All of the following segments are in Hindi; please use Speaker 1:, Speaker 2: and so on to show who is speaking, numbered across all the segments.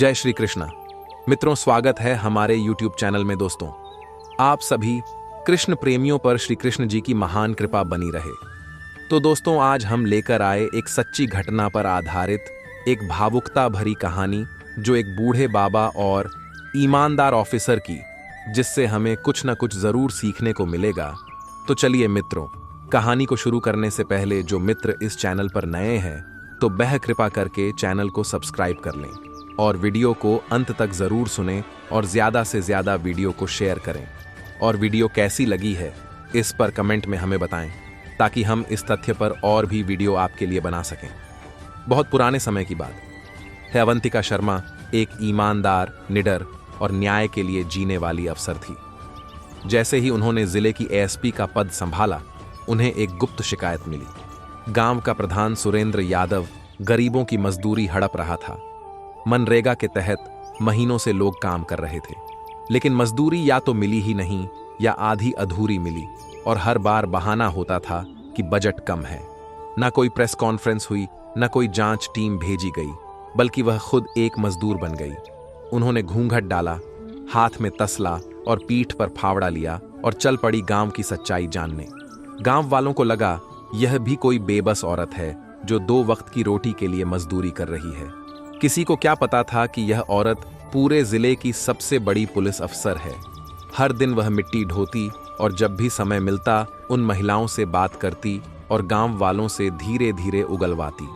Speaker 1: जय श्री कृष्णा। मित्रों, स्वागत है हमारे YouTube चैनल में। दोस्तों, आप सभी कृष्ण प्रेमियों पर श्री कृष्ण जी की महान कृपा बनी रहे। तो दोस्तों, आज हम लेकर आए एक सच्ची घटना पर आधारित एक भावुकता भरी कहानी, जो एक बूढ़े बाबा और ईमानदार ऑफिसर की, जिससे हमें कुछ न कुछ जरूर सीखने को मिलेगा। तो चलिए मित्रों, कहानी को शुरू करने से पहले जो मित्र इस चैनल पर नए हैं, तो बेह कृपा करके चैनल को सब्सक्राइब कर लें और वीडियो को अंत तक जरूर सुनें और ज्यादा से ज्यादा वीडियो को शेयर करें। और वीडियो कैसी लगी है इस पर कमेंट में हमें बताएं, ताकि हम इस तथ्य पर और भी वीडियो आपके लिए बना सकें। बहुत पुराने समय की बात है। अवंतिका शर्मा एक ईमानदार, निडर और न्याय के लिए जीने वाली अफसर थी। जैसे ही उन्होंने जिले की एएसपी का पद संभाला, उन्हें एक गुप्त शिकायत मिली। गांव का प्रधान सुरेंद्र यादव गरीबों की मजदूरी हड़प रहा था। मनरेगा के तहत महीनों से लोग काम कर रहे थे, लेकिन मजदूरी या तो मिली ही नहीं या आधी अधूरी मिली, और हर बार बहाना होता था कि बजट कम है। ना कोई प्रेस कॉन्फ्रेंस हुई, ना कोई जांच टीम भेजी गई, बल्कि वह खुद एक मजदूर बन गई। उन्होंने घूंघट डाला, हाथ में तसला और पीठ पर फावड़ा लिया और चल पड़ी गांव की सच्चाई जानने। गांव वालों को लगा यह भी कोई बेबस औरत है जो 2 वक्त की रोटी के लिए मजदूरी कर रही है। किसी को क्या पता था कि यह औरत पूरे जिले की सबसे बड़ी पुलिस अफसर है। हर दिन वह मिट्टी ढोती और जब भी समय मिलता उन महिलाओं से बात करती और गांव वालों से धीरे धीरे उगलवाती।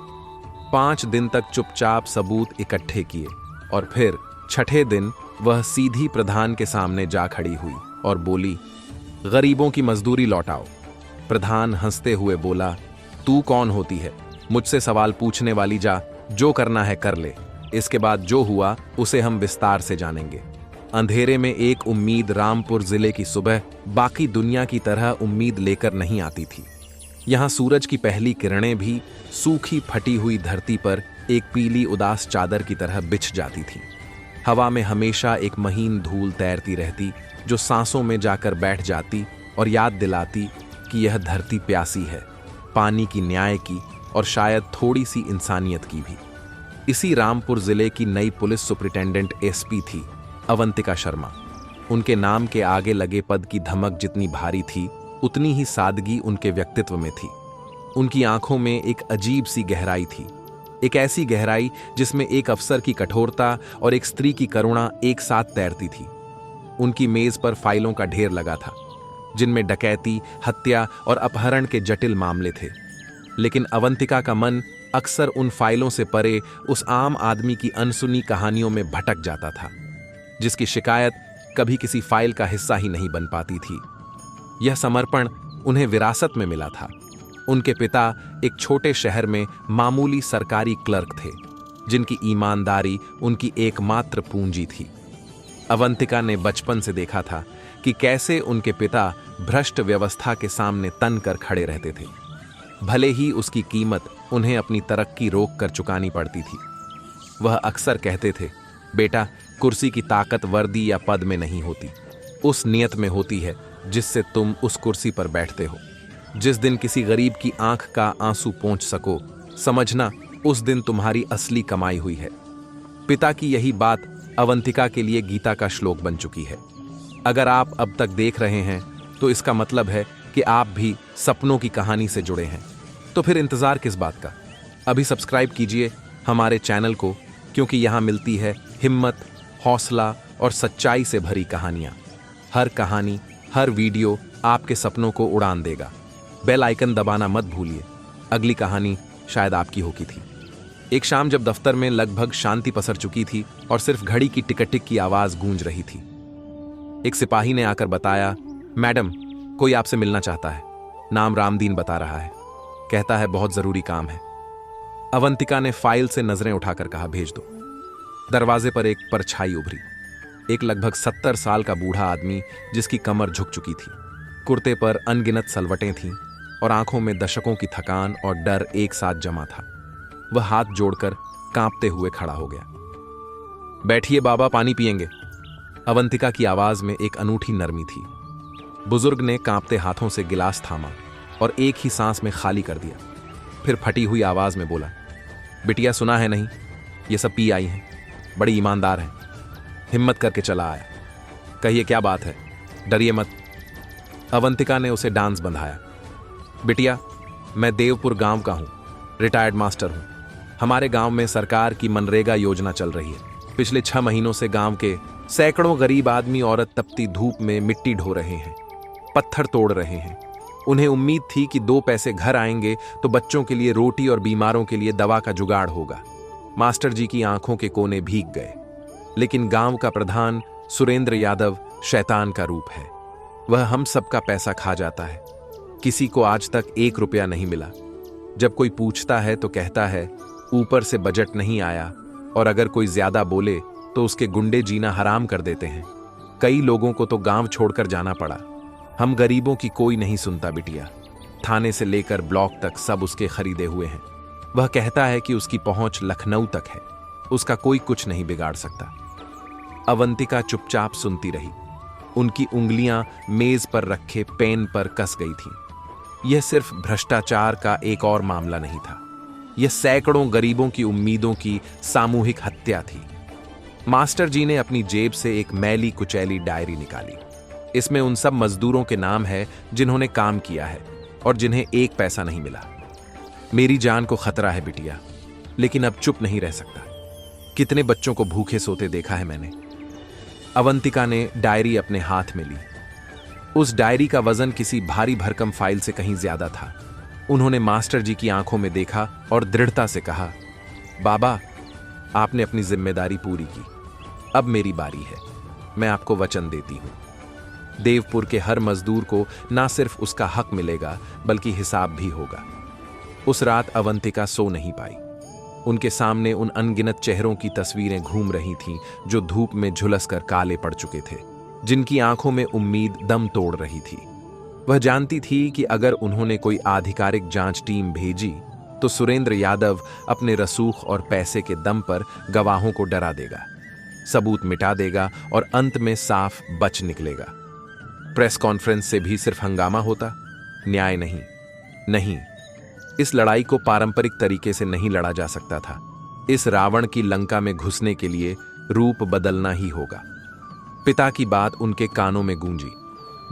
Speaker 1: 5 दिन तक चुपचाप सबूत इकट्ठे किए और फिर छठे दिन वह सीधी प्रधान के सामने जा खड़ी हुई और बोली, गरीबों की मजदूरी लौटाओ। प्रधान हंसते हुए बोला, तू कौन होती है मुझसे सवाल पूछने वाली? जा, जो करना है कर ले। इसके बाद जो हुआ उसे हम विस्तार से जानेंगे। अंधेरे में एक उम्मीद रामपुर जिले की सुबह बाकी दुनिया की तरह उम्मीद लेकर नहीं आती थी। यहां सूरज की पहली किरणें भी सूखी फटी हुई धरती पर एक पीली उदास चादर की तरह बिछ जाती थी। हवा में हमेशा एक महीन धूल तैरती रहती, जो सांसों में जाकर बैठ जाती और याद दिलाती कि यह धरती प्यासी है, पानी की, न्याय की और शायद थोड़ी सी इंसानियत की भी। इसी रामपुर जिले की नई पुलिस सुपरिटेंडेंट एसपी थी अवंतिका शर्मा। उनके नाम के आगे लगे पद की धमक जितनी भारी थी, उतनी ही सादगी उनके व्यक्तित्व में थी। उनकी आंखों में एक अजीब सी गहराई थी, एक ऐसी गहराई जिसमें एक अफसर की कठोरता और एक स्त्री की करुणा एक साथ तैरती थी। उनकी मेज पर फाइलों का ढेर लगा था, जिनमें डकैती, हत्या और अपहरण के जटिल मामले थे। लेकिन अवंतिका का मन अक्सर उन फाइलों से परे उस आम आदमी की अनसुनी कहानियों में भटक जाता था, जिसकी शिकायत कभी किसी फाइल का हिस्सा ही नहीं बन पाती थी। यह समर्पण उन्हें विरासत में मिला था। उनके पिता एक छोटे शहर में मामूली सरकारी क्लर्क थे, जिनकी ईमानदारी उनकी एकमात्र पूंजी थी। अवंतिका ने बचपन से देखा था कि कैसे उनके पिता भ्रष्ट व्यवस्था के सामने तन कर खड़े रहते थे, भले ही उसकी कीमत उन्हें अपनी तरक्की रोक कर चुकानी पड़ती थी। वह अक्सर कहते थे, बेटा, कुर्सी की ताकत वर्दी या पद में नहीं होती, उस नियत में होती है जिससे तुम उस कुर्सी पर बैठते हो। जिस दिन किसी गरीब की आंख का आंसू पोंछ सको, समझना उस दिन तुम्हारी असली कमाई हुई है। पिता की यही बात अवंतिका के लिए गीता का श्लोक बन चुकी है। अगर आप अब तक देख रहे हैं तो इसका मतलब है कि आप भी सपनों की कहानी से जुड़े हैं। तो फिर इंतजार किस बात का? अभी सब्सक्राइब कीजिए हमारे चैनल को, क्योंकि यहां मिलती है हिम्मत, हौसला और सच्चाई से भरी कहानियां। हर कहानी, हर वीडियो आपके सपनों को उड़ान देगा। बेल आइकन दबाना मत भूलिए। अगली कहानी शायद आपकी होगी थी। एक शाम जब दफ्तर में लगभग शांति पसर चुकी थी और सिर्फ घड़ी की टिक टिक की आवाज गूंज रही थी, एक सिपाही ने आकर बताया, मैडम, कोई आपसे मिलना चाहता है। नाम रामदीन बता रहा है, कहता है बहुत जरूरी काम है। अवंतिका ने फाइल से नजरें उठाकर कहा, भेज दो। दरवाजे पर एक परछाई उभरी। एक लगभग 70 साल का बूढ़ा आदमी, जिसकी कमर झुक चुकी थी। कुर्ते पर अनगिनत सलवटें थीं और आंखों में दशकों की थकान और डर एक साथ जमा था। वह हाथ जोड़कर कांपते हुए खड़ा हो गया। बैठिए बाबा, पानी पिएंगे। अवंतिका की आवाज में एक अनूठी नरमी थी। बुजुर्ग ने कांपते हाथों से गिलास थामा और एक ही सांस में खाली कर दिया। फिर फटी हुई आवाज में बोला, बिटिया, सुना है नहीं, ये सब पी आई हैं। बड़ी ईमानदार हैं, हिम्मत करके चला आया। कहिए क्या बात है, डरिए मत। अवंतिका ने उसे डांस बंधाया। बिटिया, मैं देवपुर गांव का हूं, रिटायर्ड मास्टर हूं। हमारे गांव में सरकार की मनरेगा योजना चल रही है। पिछले 6 महीनों से गांव के सैकड़ों गरीब आदमी औरत तपती धूप में मिट्टी ढो रहे हैं, पत्थर तोड़ रहे हैं। उन्हें उम्मीद थी कि 2 पैसे घर आएंगे तो बच्चों के लिए रोटी और बीमारों के लिए दवा का जुगाड़ होगा। मास्टर जी की आंखों के कोने भीग गए। लेकिन गांव का प्रधान सुरेंद्र यादव शैतान का रूप है। वह हम सबका पैसा खा जाता है। किसी को आज तक 1 रुपया नहीं मिला। जब कोई पूछता है तो कहता है ऊपर से बजट नहीं आया, और अगर कोई ज्यादा बोले तो उसके गुंडे जीना हराम कर देते हैं। कई लोगों को तो गांव छोड़कर जाना पड़ा। हम गरीबों की कोई नहीं सुनता बिटिया। थाने से लेकर ब्लॉक तक सब उसके खरीदे हुए हैं। वह कहता है कि उसकी पहुंच लखनऊ तक है, उसका कोई कुछ नहीं बिगाड़ सकता। अवंतिका चुपचाप सुनती रही। उनकी उंगलियां मेज पर रखे पेन पर कस गई थीं। यह सिर्फ भ्रष्टाचार का एक और मामला नहीं था, यह सैकड़ों गरीबों की उम्मीदों की सामूहिक हत्या थी। मास्टर जी ने अपनी जेब से एक मैली कुचैली डायरी निकाली। इसमें उन सब मजदूरों के नाम है जिन्होंने काम किया है और जिन्हें 1 पैसा नहीं मिला। मेरी जान को खतरा है बिटिया, लेकिन अब चुप नहीं रह सकता। कितने बच्चों को भूखे सोते देखा है मैंने। अवंतिका ने डायरी अपने हाथ में ली। उस डायरी का वजन किसी भारी भरकम फाइल से कहीं ज्यादा था। उन्होंने मास्टर जी की आंखों में देखा और दृढ़ता से कहा, बाबा, आपने अपनी जिम्मेदारी पूरी की, अब मेरी बारी है। मैं आपको वचन देती हूं, देवपुर के हर मजदूर को ना सिर्फ उसका हक मिलेगा बल्कि हिसाब भी होगा। उस रात अवंतिका सो नहीं पाई। उनके सामने उन अनगिनत चेहरों की तस्वीरें घूम रही थीं जो धूप में झुलसकर काले पड़ चुके थे, जिनकी आंखों में उम्मीद दम तोड़ रही थी। वह जानती थी कि अगर उन्होंने कोई आधिकारिक जांच टीम भेजी तो सुरेंद्र यादव अपने रसूख और पैसे के दम पर गवाहों को डरा देगा, सबूत मिटा देगा और अंत में साफ बच निकलेगा। प्रेस कॉन्फ्रेंस से भी सिर्फ हंगामा होता, न्याय नहीं। नहीं, इस लड़ाई को पारंपरिक तरीके से नहीं लड़ा जा सकता था। इस रावण की लंका में घुसने के लिए रूप बदलना ही होगा। पिता की बात उनके कानों में गूंजी।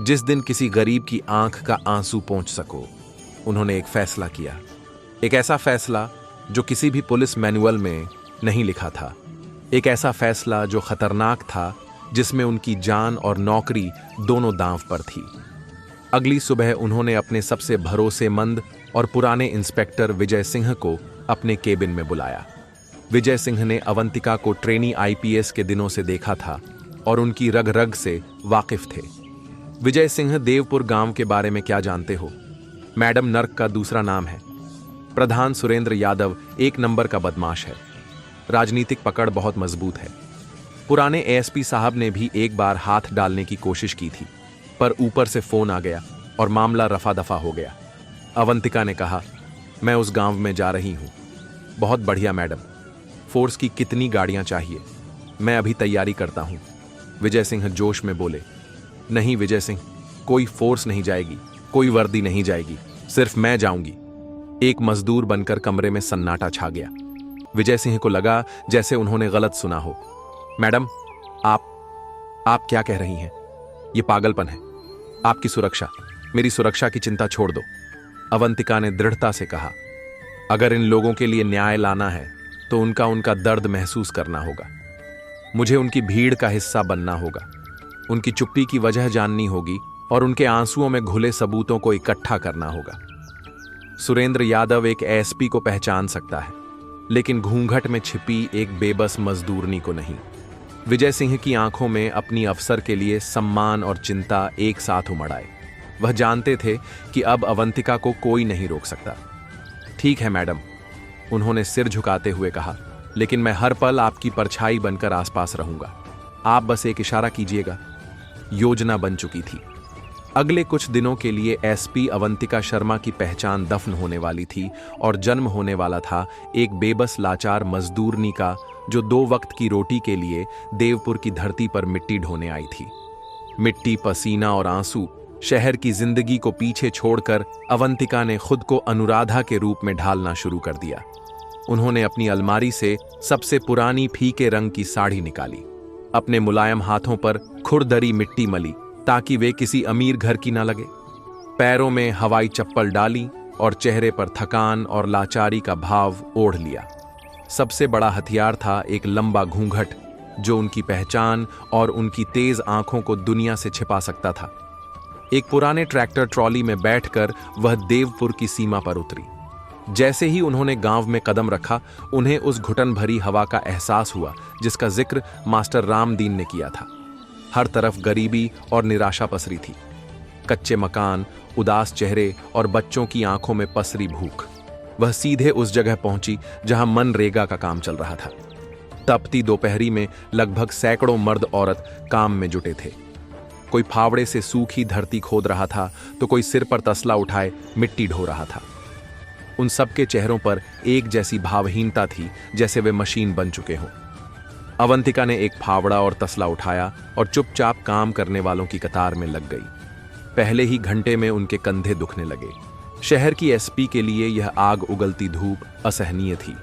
Speaker 1: जिस दिन किसी गरीब की आंख का आंसू पहुंच सको, उन्होंने एक फैसला किया। एक ऐसा फैसला जो किसी भी पुलिस मैनुअल में नहीं लिखा था। एक ऐसा फैसला जो खतरनाक था, जिसमें उनकी जान और नौकरी दोनों दांव पर थी। अगली सुबह उन्होंने अपने सबसे भरोसेमंद और पुराने इंस्पेक्टर विजय सिंह को अपने केबिन में बुलाया। विजय सिंह ने अवंतिका को ट्रेनी आईपीएस के दिनों से देखा था और उनकी रग रग से वाकिफ थे। विजय सिंह, देवपुर गांव के बारे में क्या जानते हो? मैडम नर्क का दूसरा नाम है। प्रधान सुरेंद्र यादव 1 नंबर का बदमाश है। राजनीतिक पकड़ बहुत मजबूत है। पुराने एएसपी साहब ने भी एक बार हाथ डालने की कोशिश की थी, पर ऊपर से फोन आ गया और मामला रफा दफा हो गया। अवंतिका ने कहा, मैं उस गांव में जा रही हूं। बहुत बढ़िया मैडम, फोर्स की कितनी गाड़ियां चाहिए? मैं अभी तैयारी करता हूं। विजय सिंह जोश में बोले, नहीं विजय सिंह, कोई फोर्स नहीं जाएगी, कोई वर्दी नहीं जाएगी, सिर्फ मैं जाऊंगी। एक मजदूर बनकर कमरे में सन्नाटा छा गया। विजय सिंह को लगा जैसे उन्होंने गलत सुना हो। मैडम, आप क्या कह रही हैं? यह पागलपन है। आपकी सुरक्षा, मेरी सुरक्षा की चिंता छोड़ दो। अवंतिका ने दृढ़ता से कहा, अगर इन लोगों के लिए न्याय लाना है तो उनका दर्द महसूस करना होगा। मुझे उनकी भीड़ का हिस्सा बनना होगा। उनकी चुप्पी की वजह जाननी होगी और उनके आंसुओं में घुले सबूतों को इकट्ठा करना होगा। सुरेंद्र यादव एक एसपी को पहचान सकता है, लेकिन घूंघट में छिपी एक बेबस मजदूरनी को नहीं। विजय सिंह की आंखों में अपनी अफसर के लिए सम्मान और चिंता एक साथ उमड़ आए। वह जानते थे कि अब अवंतिका को कोई नहीं रोक सकता। ठीक है मैडम, उन्होंने सिर झुकाते हुए कहा, लेकिन मैं हर पल आपकी परछाई बनकर आसपास रहूंगा। आप बस एक इशारा कीजिएगा। योजना बन चुकी थी। अगले कुछ दिनों के लिए एसपी अवंतिका शर्मा की पहचान दफन होने वाली थी और जन्म होने वाला था एक बेबस लाचार मजदूरनी का, जो 2 वक्त की रोटी के लिए देवपुर की धरती पर मिट्टी ढोने आई थी। मिट्टी, पसीना और आंसू, शहर की जिंदगी को पीछे छोड़कर अवंतिका ने खुद को अनुराधा के रूप में ढालना शुरू कर दिया। उन्होंने अपनी अलमारी से सबसे पुरानी फीके रंग की साड़ी निकाली, अपने मुलायम हाथों पर खुरदरी मिट्टी मली ताकि वे किसी अमीर घर की ना लगे, पैरों में हवाई चप्पल डाली और चेहरे पर थकान और लाचारी का भाव ओढ़ लिया। सबसे बड़ा हथियार था एक लंबा घूंघट जो उनकी पहचान और उनकी तेज आंखों को दुनिया से छिपा सकता था। एक पुराने ट्रैक्टर ट्रॉली में बैठकर वह देवपुर की सीमा पर उतरी। जैसे ही उन्होंने गांव में कदम रखा, उन्हें उस घुटन भरी हवा का एहसास हुआ जिसका जिक्र मास्टर रामदीन ने किया था। हर तरफ गरीबी और निराशा पसरी थी, कच्चे मकान, उदास चेहरे और बच्चों की आंखों में पसरी भूख। वह सीधे उस जगह पहुंची जहां मनरेगा का काम चल रहा था। तपती दोपहरी में लगभग सैकड़ों मर्द औरत काम में जुटे थे। कोई फावड़े से सूखी धरती खोद रहा था तो कोई सिर पर तसला उठाए मिट्टी ढो रहा था। उन सबके चेहरों पर एक जैसी भावहीनता थी, जैसे वे मशीन बन चुके हों। अवंतिका ने एक फावड़ा और तसला उठाया और चुपचाप काम करने वालों की कतार में लग गई। पहले ही घंटे में उनके कंधे दुखने लगे। शहर की एसपी के लिए यह आग उगलती धूप असहनीय थी।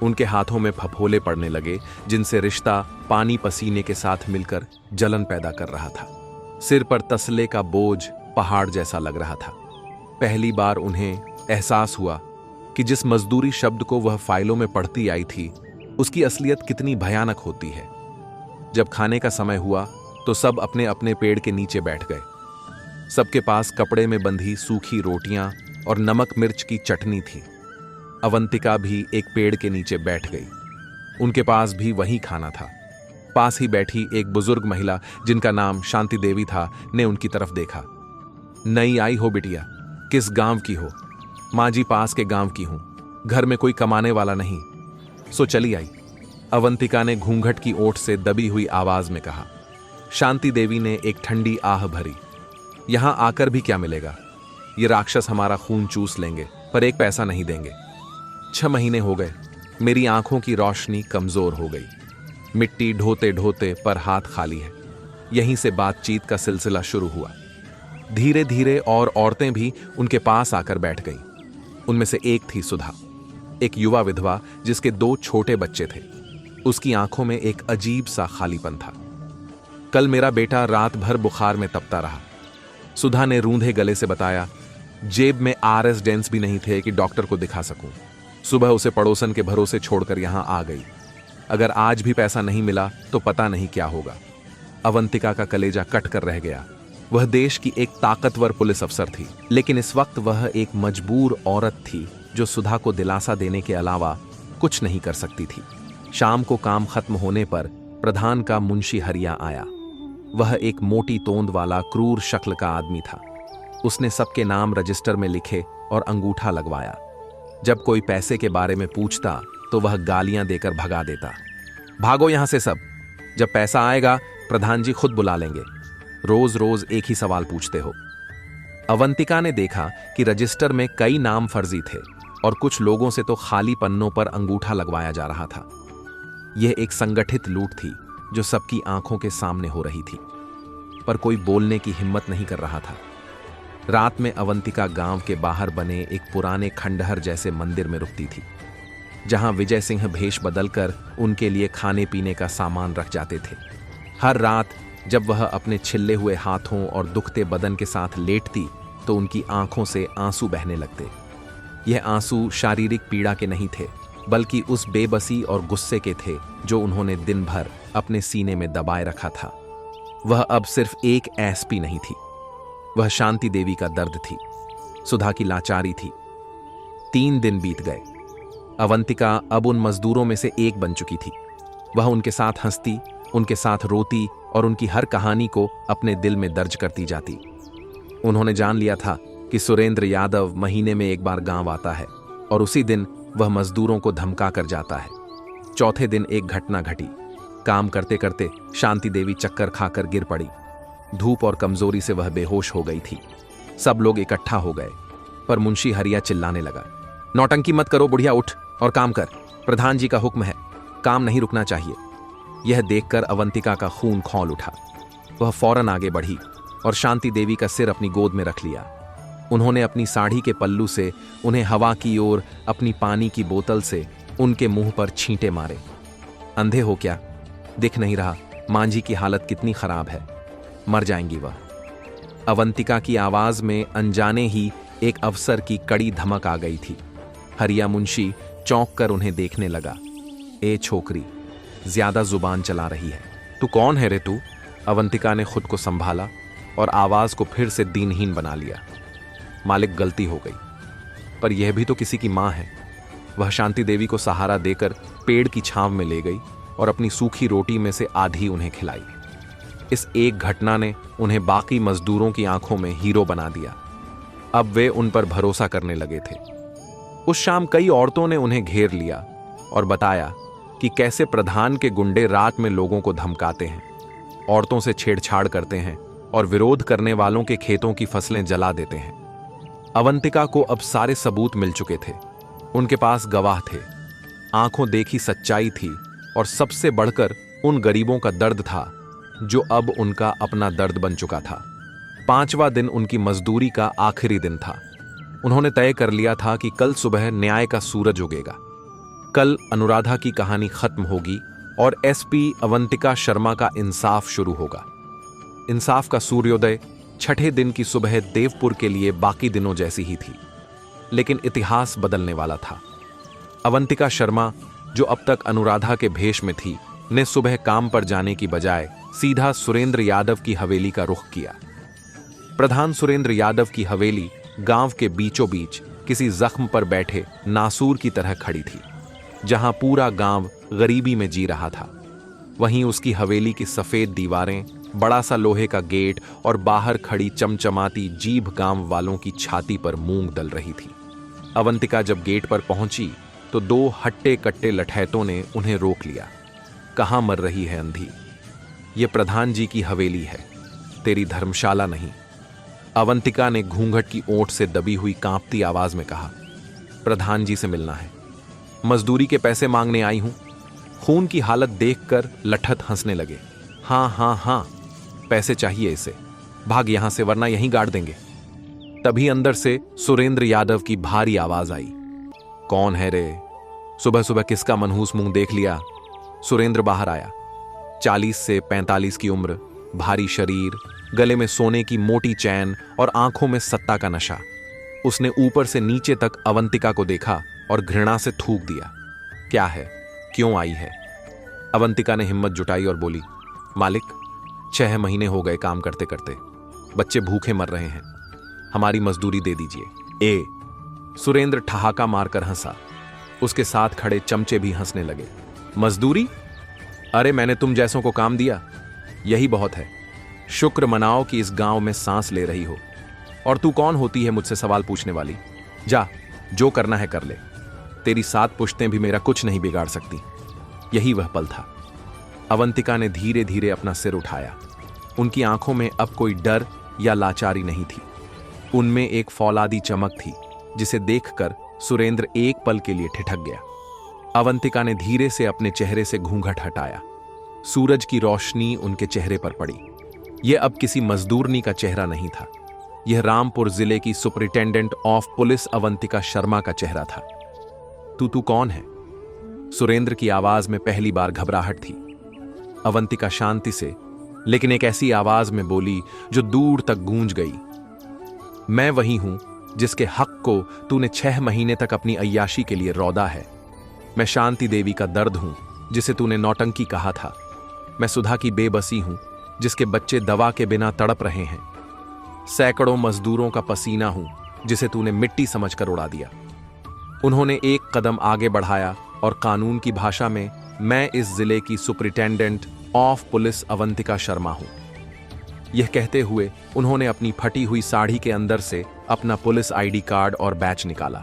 Speaker 1: उनके हाथों में फफोले पड़ने लगे जिनसे रिश्ता पानी पसीने के साथ मिलकर जलन पैदा कर रहा था। सिर पर तसले का बोझ पहाड़ जैसा लग रहा था। पहली बार उन्हें एहसास हुआ कि जिस मजदूरी शब्द को वह फाइलों में पढ़ती आई थी उसकी असलियत कितनी भयानक होती है। जब खाने का समय हुआ तो सब अपने अपने पेड़ के नीचे बैठ गए। सबके पास कपड़े में बंधी सूखी रोटियां और नमक मिर्च की चटनी थी। अवंतिका भी एक पेड़ के नीचे बैठ गई। उनके पास भी वही खाना था। पास ही बैठी एक बुजुर्ग महिला जिनका नाम शांति देवी था ने उनकी तरफ देखा। नई आई हो बिटिया? किस गांव की हो? माँ जी पास के गांव की हूं, घर में कोई कमाने वाला नहीं, सो चली आई, अवंतिका ने घूंघट की ओट से दबी हुई आवाज में कहा। शांति देवी ने एक ठंडी आह भरी। यहां आकर भी क्या मिलेगा? ये राक्षस हमारा खून चूस लेंगे पर एक पैसा नहीं देंगे। 6 महीने हो गए, मेरी आंखों की रोशनी कमजोर हो गई। मिट्टी ढोते ढोते पर हाथ खाली है। यहीं से बातचीत का सिलसिला शुरू हुआ। धीरे धीरे और औरतें भी उनके पास आकर बैठ गईं। उनमें से एक थी सुधा, एक युवा विधवा जिसके 2 छोटे बच्चे थे। उसकी आंखों में एक अजीब सा खालीपन था। कल मेरा बेटा रात भर बुखार में तपता रहा, सुधा ने रूंधे गले से बताया। जेब में आरएस डेंस भी नहीं थे कि डॉक्टर को दिखा सकूं। सुबह उसे पड़ोसन के भरोसे छोड़कर यहां आ गई। अगर आज भी पैसा नहीं मिला तो पता नहीं क्या होगा। अवंतिका का कलेजा कट कर रह गया। वह देश की एक ताकतवर पुलिस अफसर थी, लेकिन इस वक्त वह एक मजबूर औरत थी जो सुधा को दिलासा देने के अलावा कुछ नहीं कर सकती थी। शाम को काम खत्म होने पर प्रधान का मुंशी हरिया आया। वह एक मोटी तोंद वाला क्रूर शक्ल का आदमी था। उसने सबके नाम रजिस्टर में लिखे और अंगूठा लगवाया। जब कोई पैसे के बारे में पूछता तो वह गालियां देकर भगा देता। भागो यहां से सब, जब पैसा आएगा प्रधान जी खुद बुला लेंगे। रोज रोज एक ही सवाल पूछते हो। अवंतिका ने देखा कि रजिस्टर में कई नाम फर्जी थे और कुछ लोगों से तो खाली पन्नों पर अंगूठा लगवाया जा रहा था। यह एक संगठित लूट थी जो सबकी आंखों के सामने हो रही थी, पर कोई बोलने की हिम्मत नहीं कर रहा था। रात में अवंतिका गांव के बाहर बने एक पुराने खंडहर जैसे मंदिर में रुकती थी, जहां विजय सिंह भेष बदलकर उनके लिए खाने पीने का सामान रख जाते थे। हर रात जब वह अपने छिल्ले हुए हाथों और दुखते बदन के साथ लेटती तो उनकी आंखों से आंसू बहने लगते। यह आंसू शारीरिक पीड़ा के नहीं थे, बल्कि उस बेबसी और गुस्से के थे जो उन्होंने दिन भर अपने सीने में दबाए रखा था। वह अब सिर्फ एक एसपी नहीं थी, वह शांति देवी का दर्द थी, सुधा की लाचारी थी। 3 दिन बीत गए। अवंतिका अब उन मजदूरों में से एक बन चुकी थी। वह उनके साथ हंसती, उनके साथ रोती और उनकी हर कहानी को अपने दिल में दर्ज करती जाती। उन्होंने जान लिया था कि सुरेंद्र यादव महीने में एक बार गांव आता है और उसी दिन वह मजदूरों को धमका कर जाता है। चौथे दिन एक घटना घटी। काम करते करते शांति देवी चक्कर खाकर गिर पड़ी। धूप और कमजोरी से वह बेहोश हो गई थी। सब लोग इकट्ठा हो गए, पर मुंशी हरिया चिल्लाने लगा, नौटंकी मत करो बुढ़िया, उठ और काम कर, प्रधान जी का हुक्म है, काम नहीं रुकना चाहिए। यह देखकर अवंतिका का खून खौल उठा। वह फौरन आगे बढ़ी और शांति देवी का सिर अपनी गोद में रख लिया। उन्होंने अपनी साड़ी के पल्लू से उन्हें हवा की ओर अपनी पानी की बोतल से उनके मुंह पर छींटे मारे। अंधे हो क्या? दिख नहीं रहा मांझी की हालत कितनी खराब है, मर जाएंगी वह। अवंतिका की आवाज में अनजाने ही एक अफसर की कड़ी धमक आ गई थी। हरिया मुंशी चौंक कर उन्हें देखने लगा। ए छोकरी, ज्यादा जुबान चला रही है। तू कौन है रे तू? अवंतिका ने खुद को संभाला और आवाज को फिर से दीनहीन बना लिया। मालिक, गलती हो गई, पर यह भी तो किसी की मां है। वह शांति देवी को सहारा देकर पेड़ की छांव में ले गई और अपनी सूखी रोटी में से आधी उन्हें खिलाई। इस एक घटना ने उन्हें बाकी मजदूरों की आंखों में हीरो बना दिया। अब वे उन पर भरोसा करने लगे थे। उस शाम कई औरतों ने उन्हें घेर लिया और बताया कि कैसे प्रधान के गुंडे रात में लोगों को धमकाते हैं, औरतों से छेड़छाड़ करते हैं और विरोध करने वालों के खेतों की फसलें जला देते हैं। अवंतिका को अब सारे सबूत मिल चुके थे। उनके पास गवाह थे, आंखों देखी सच्चाई थी और सबसे बढ़कर उन गरीबों का दर्द था जो अब उनका अपना दर्द बन चुका था। 5वां दिन उनकी मजदूरी का आखिरी दिन था। उन्होंने तय कर लिया था कि कल सुबह न्याय का सूरज उगेगा। कल अनुराधा की कहानी खत्म होगी और एसपी अवंतिका शर्मा का इंसाफ शुरू होगा। इंसाफ का सूर्योदय 6ठे दिन की सुबह देवपुर के लिए बाकी दिनों जैसी ही थी, लेकिन इतिहास बदलने वाला था। अवंतिका शर्मा, जो अब तक अनुराधा के भेष में थी, ने सुबह काम पर जाने की बजाय सीधा सुरेंद्र यादव की हवेली का रुख किया। प्रधान सुरेंद्र यादव की हवेली गांव के बीचों बीच किसी जख्म पर बैठे नासूर की तरह खड़ी थी, जहां पूरा गांव गरीबी में जी रहा था। वहीं उसकी हवेली की सफेद दीवारें, बड़ा सा लोहे का गेट और बाहर खड़ी चमचमाती जीभ गांव वालों की छाती पर मूंग दल रही थी। अवंतिका जब गेट पर पहुंची तो 2 हट्टे कट्टे लठैतों ने उन्हें रोक लिया। कहां मर रही है अंधी? ये प्रधान जी की हवेली है, तेरी धर्मशाला नहीं। अवंतिका ने घूंघट की ओंठ से दबी हुई कांपती आवाज में कहा, प्रधान जी से मिलना है। मजदूरी के पैसे मांगने आई हूं। खून की हालत देखकर लठत हंसने लगे। हां हां हां, पैसे चाहिए इसे, भाग यहां से वरना यहीं गाड़ देंगे। तभी अंदर से सुरेंद्र यादव की भारी आवाज आई, कौन है रे? सुबह सुबह किसका मनहूस मुंह देख लिया? सुरेंद्र बाहर आया। 40 से 45 की उम्र, भारी शरीर, गले में सोने की मोटी चैन और आंखों में सत्ता का नशा। उसने ऊपर से नीचे तक अवंतिका को देखा और घृणा से थूक दिया। क्या है? क्यों आई है? अवंतिका ने हिम्मत जुटाई और बोली, मालिक, 6 महीने हो गए काम करते करते, बच्चे भूखे मर रहे हैं, हमारी मजदूरी दे दीजिए। ए सुरेंद्र ठहाका मारकर हंसा। उसके साथ खड़े चमचे भी हंसने लगे। मजदूरी? अरे मैंने तुम जैसों को काम दिया, यही बहुत है। शुक्र मनाओ कि इस गांव में सांस ले रही हो। और तू कौन होती है मुझसे सवाल पूछने वाली? जा, जो करना है कर ले, तेरी 7 पुश्तें भी मेरा कुछ नहीं बिगाड़ सकती। यही वह पल था। अवंतिका ने धीरे धीरे अपना सिर उठाया। उनकी आंखों में अब कोई डर या लाचारी नहीं थी, उनमें एक फौलादी चमक थी जिसे देखकर सुरेंद्र एक पल के लिए ठिठक गया। अवंतिका ने धीरे से अपने चेहरे से घूंघट हटाया। सूरज की रोशनी उनके चेहरे पर पड़ी। यह अब किसी मजदूरनी का चेहरा नहीं था, यह रामपुर जिले की superintendent of police Avantika Sharma का चेहरा था। तू कौन है? सुरेंद्र की आवाज में पहली बार घबराहट थी। अवंतिका शांति से, लेकिन एक ऐसी आवाज में बोली जो दूर तक गूंज गई, मैं वही हूं जिसके हक को तूने 6 महीने तक अपनी अय्याशी के लिए रौदा है। मैं शांति देवी का दर्द हूं जिसे तूने नौटंकी कहा था। मैं सुधा की बेबसी हूं जिसके बच्चे दवा के बिना तड़प रहे हैं। सैकड़ों मजदूरों का पसीना हूं जिसे तूने मिट्टी समझकर उड़ा दिया। उन्होंने एक कदम आगे बढ़ाया और कानून की भाषा में, मैं इस जिले की superintendent of police Avantika Sharma हूं। यह कहते हुए उन्होंने अपनी फटी हुई साड़ी के अंदर से अपना पुलिस आईडी कार्ड और बैच निकाला।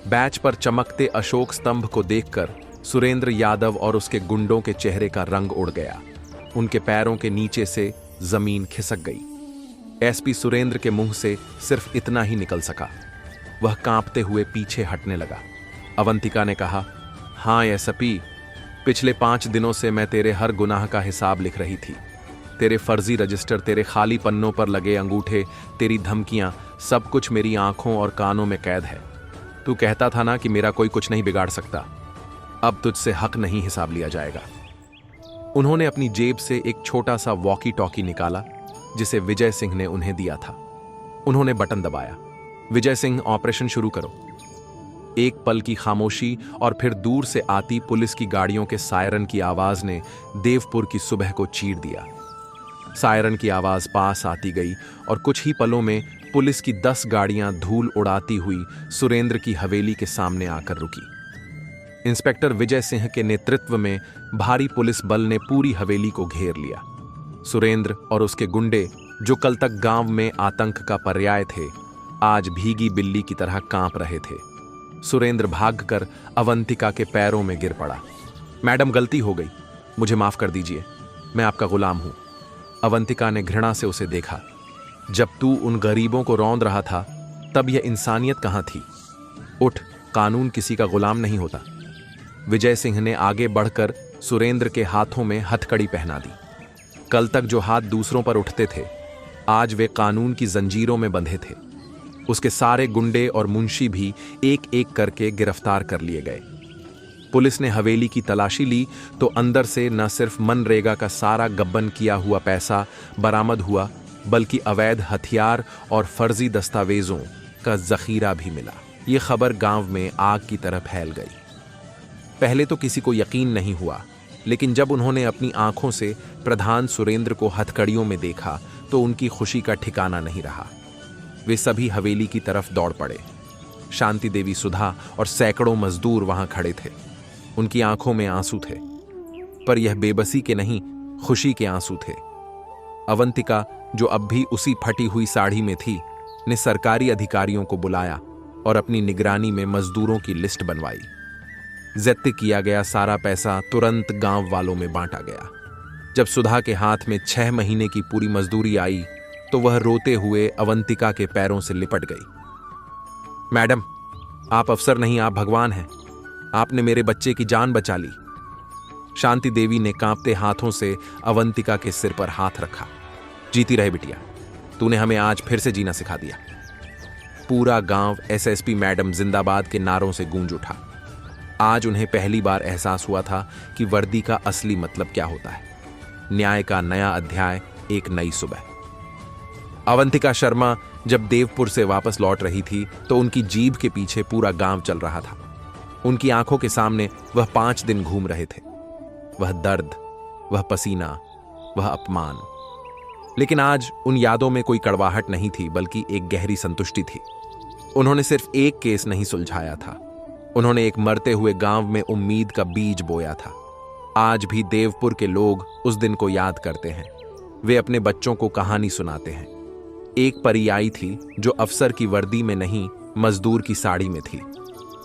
Speaker 1: बैच पर चमकते अशोक स्तंभ को देखकर सुरेंद्र यादव और उसके गुंडों के चेहरे का रंग उड़ गया। उनके पैरों के नीचे से जमीन खिसक गई। एसपी सुरेंद्र के मुंह से सिर्फ इतना ही निकल सका। वह कांपते हुए पीछे हटने लगा। अवंतिका ने कहा, हां एसपी, पिछले 5 दिनों से मैं तेरे हर गुनाह का हिसाब लिख रही थी। तेरे फर्जी रजिस्टर, तेरे खाली पन्नों पर लगे अंगूठे, तेरी धमकियां, सब कुछ मेरी आंखों और कानों में कैद है। तू कहता था ना कि मेरा कोई कुछ नहीं बिगाड़ सकता। अब तुझसे हक नहीं हिसाब लिया जाएगा। उन्होंने अपनी जेब से एक छोटा सा वॉकी टॉकी निकाला जिसे विजय सिंह ने उन्हें दिया था। उन्होंने बटन दबाया। विजय सिंह, ऑपरेशन शुरू करो। एक पल की खामोशी और फिर दूर से आती पुलिस की गाड़ियों के सायरन की आवाज ने देवपुर की सुबह को चीर दिया। सायरन की आवाज पास आती गई और कुछ ही पलों में पुलिस की 10 गाड़ियां धूल उड़ाती हुई सुरेंद्र की हवेली के सामने आकर रुकी। इंस्पेक्टर विजय सिंह के नेतृत्व में भारी पुलिस बल ने पूरी हवेली को घेर लिया। सुरेंद्र और उसके गुंडे, जो कल तक गांव में आतंक का पर्याय थे, आज भीगी बिल्ली की तरह कांप रहे थे। सुरेंद्र भागकर अवंतिका के पैरों में गिर पड़ा। मैडम, गलती हो गई, मुझे माफ कर दीजिए, मैं आपका गुलाम हूं। अवंतिका ने घृणा से उसे देखा। जब तू उन गरीबों को रौंद रहा था तब यह इंसानियत कहां थी? उठ, कानून किसी का गुलाम नहीं होता। विजय सिंह ने आगे बढ़कर सुरेंद्र के हाथों में हथकड़ी पहना दी। कल तक जो हाथ दूसरों पर उठते थे, आज वे कानून की जंजीरों में बंधे थे। उसके सारे गुंडे और मुंशी भी एक एक करके गिरफ्तार कर लिए गए। पुलिस ने हवेली की तलाशी ली तो अंदर से न सिर्फ मनरेगा का सारा गबन किया हुआ पैसा बरामद हुआ, बल्कि अवैध हथियार और फर्जी दस्तावेजों का जखीरा भी मिला। ये खबर गांव में आग की तरह फैल गई। पहले तो किसी को यकीन नहीं हुआ, लेकिन जब उन्होंने अपनी आंखों से प्रधान सुरेंद्र को हथकड़ियों में देखा तो उनकी खुशी का ठिकाना नहीं रहा। वे सभी हवेली की तरफ दौड़ पड़े। शांति देवी, सुधा और सैकड़ों मजदूर वहां खड़े थे। उनकी आंखों में आंसू थे, पर यह बेबसी के नहीं, खुशी के आंसू थे। अवंतिका, जो अब भी उसी फटी हुई साड़ी में थी, ने सरकारी अधिकारियों को बुलाया और अपनी निगरानी में मजदूरों की लिस्ट बनवाई। जब्त किया गया सारा पैसा तुरंत गांव वालों में बांटा गया। जब सुधा के हाथ में 6 महीने की पूरी मजदूरी आई तो वह रोते हुए अवंतिका के पैरों से लिपट गई। मैडम, आप अफसर नहीं, आप भगवान हैं। आपने मेरे बच्चे की जान बचा ली। शांति देवी ने कांपते हाथों से अवंतिका के सिर पर हाथ रखा। जीती रहे बिटिया, तूने हमें आज फिर से जीना सिखा दिया। पूरा गांव एसएसपी मैडम जिंदाबाद के नारों से गूंज उठा। आज उन्हें पहली बार एहसास हुआ था कि वर्दी का असली मतलब क्या होता है। न्याय का नया अध्याय, एक नई सुबह। अवंतिका शर्मा जब देवपुर से वापस लौट रही थी तो उनकी जीभ के पीछे पूरा गांव चल रहा था। उनकी आंखों के सामने वह 5 दिन घूम रहे थे। वह दर्द, वह पसीना, वह अपमान। लेकिन आज उन यादों में कोई कड़वाहट नहीं थी, बल्कि एक गहरी संतुष्टि थी। उन्होंने सिर्फ एक केस नहीं सुलझाया था, उन्होंने एक मरते हुए गांव में उम्मीद का बीज बोया था। आज भी देवपुर के लोग उस दिन को याद करते हैं। वे अपने बच्चों को कहानी सुनाते हैं। एक परी आई थी जो अफसर की वर्दी में नहीं, मजदूर की साड़ी में थी।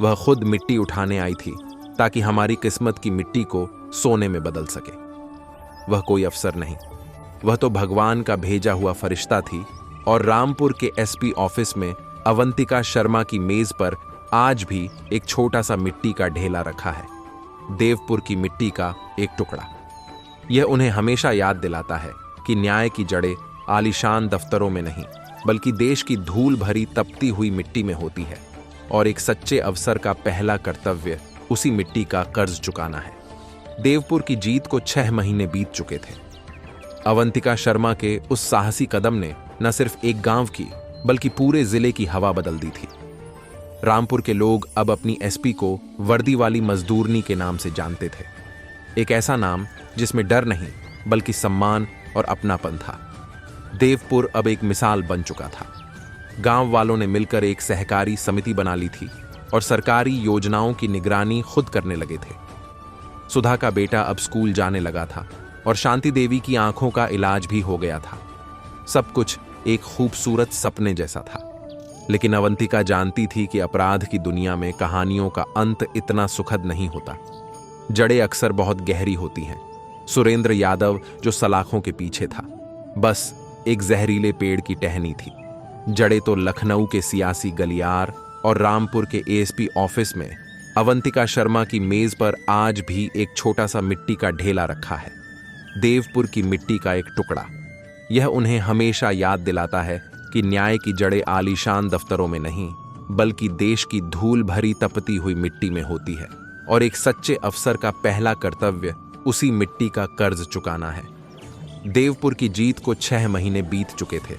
Speaker 1: वह खुद मिट्टी उठाने आई थी ताकि हमारी किस्मत की मिट्टी को सोने में बदल सके। वह कोई अफसर नहीं, वह तो भगवान का भेजा हुआ फरिश्ता थी। और रामपुर के एसपी ऑफिस में अवंतिका शर्मा की मेज पर आज भी एक छोटा सा मिट्टी का ढेला रखा है, देवपुर की मिट्टी का एक टुकड़ा। यह उन्हें हमेशा याद दिलाता है कि न्याय की जड़ें आलीशान दफ्तरों में नहीं, बल्कि देश की धूल भरी तपती हुई मिट्टी में होती है। और एक सच्चे अफसर का पहला कर्तव्य उसी मिट्टी का कर्ज चुकाना है। देवपुर की जीत को 6 महीने बीत चुके थे। अवंतिका शर्मा के उस साहसी कदम ने न सिर्फ एक गांव की, बल्कि पूरे जिले की हवा बदल दी थी। रामपुर के लोग अब अपनी एसपी को वर्दी वाली मजदूरनी के नाम से जानते थे। एक ऐसा नाम जिसमें डर नहीं, बल्कि सम्मान और अपनापन था। देवपुर अब एक मिसाल बन चुका था। गांव वालों ने मिलकर एक सहकारी समिति बना ली थी और सरकारी योजनाओं की निगरानी खुद करने लगे थे। सुधा का बेटा अब स्कूल जाने लगा था और शांति देवी की आंखों का इलाज भी हो गया था। सब कुछ एक खूबसूरत सपने जैसा था। लेकिन अवंतिका जानती थी कि अपराध की दुनिया में कहानियों का अंत इतना सुखद नहीं होता। जड़ें अक्सर बहुत गहरी होती हैं। सुरेंद्र यादव, जो सलाखों के पीछे था, बस एक जहरीले पेड़ की टहनी थी। जड़ें तो लखनऊ के सियासी गलियार और रामपुर के एएसपी ऑफिस में। अवंतिका शर्मा की मेज पर आज भी एक छोटा सा मिट्टी का ढेला रखा है, देवपुर की मिट्टी का एक टुकड़ा। यह उन्हें हमेशा याद दिलाता है कि न्याय की जड़ें आलीशान दफ्तरों में नहीं, बल्कि देश की धूल भरी तपती हुई मिट्टी में होती है। और एक सच्चे अफसर का पहला कर्तव्य उसी मिट्टी का कर्ज चुकाना है। देवपुर की जीत को 6 महीने बीत चुके थे।